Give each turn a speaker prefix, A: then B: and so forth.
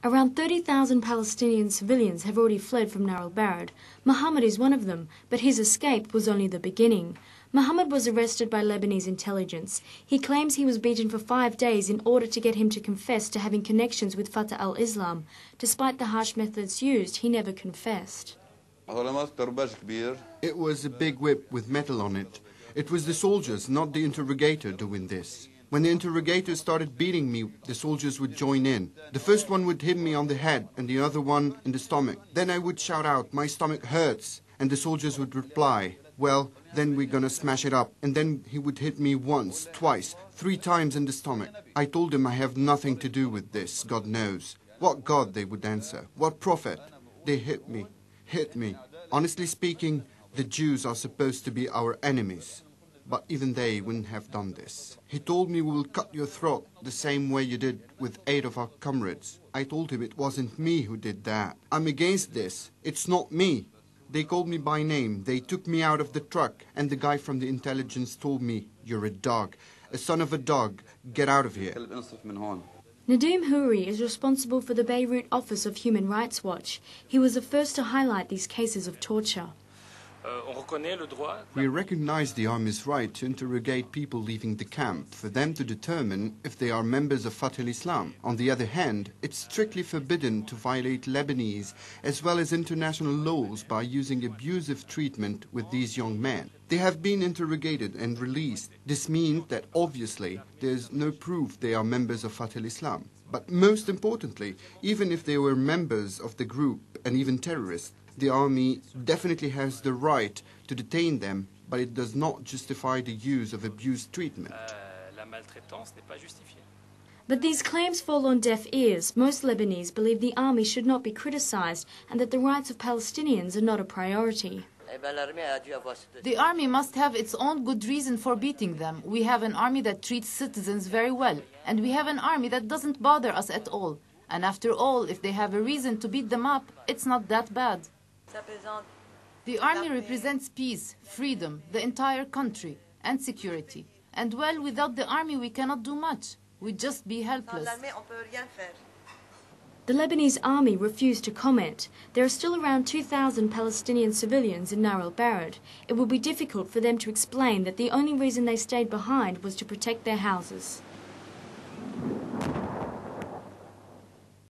A: Around 30,000 Palestinian civilians have already fled from Nar al-Barad. Mohammed is one of them, but his escape was only the beginning. Mohammed was arrested by Lebanese intelligence. He claims he was beaten for 5 days in order to get him to confess to having connections with Fatah al-Islam. Despite the harsh methods used, he never confessed.
B: It was a big whip with metal on it. It was the soldiers, not the interrogator, doing this. When the interrogator started beating me, the soldiers would join in. The first one would hit me on the head and the other one in the stomach. Then I would shout out, "My stomach hurts," and the soldiers would reply, "Well, then we're gonna smash it up." And then he would hit me once, twice, 3 times in the stomach. I told him I have nothing to do with this, God knows. What God, they would answer. What prophet? They hit me. Honestly speaking, the Jews are supposed to be our enemies. But even they wouldn't have done this. He told me, "We will cut your throat the same way you did with 8 of our comrades." I told him it wasn't me who did that. I'm against this. It's not me. They called me by name. They took me out of the truck, and the guy from the intelligence told me, "You're a dog, a son of a dog. Get out of here."
A: Nadim Houri is responsible for the Beirut office of Human Rights Watch. He was the first to highlight these cases of torture.
B: We recognize the army's right to interrogate people leaving the camp for them to determine if they are members of Fatah al-Islam. On the other hand, it's strictly forbidden to violate Lebanese as well as international laws by using abusive treatment with these young men. They have been interrogated and released. This means that obviously there's no proof they are members of Fatah al-Islam. But most importantly, even if they were members of the group and even terrorists, the army definitely has the right to detain them, but it does not justify the use of abuse treatment.
A: But these claims fall on deaf ears. Most Lebanese believe the army should not be criticized and that the rights of Palestinians are not a priority.
C: The army must have its own good reason for beating them. We have an army that treats citizens very well, and we have an army that doesn't bother us at all. And after all, if they have a reason to beat them up, it's not that bad. The army represents peace, freedom, the entire country, and security. And well, without the army we cannot do much. We'd just be helpless.
A: The Lebanese army refused to comment. There are still around 2,000 Palestinian civilians in Nar al-Barad. It will be difficult for them to explain that the only reason they stayed behind was to protect their houses.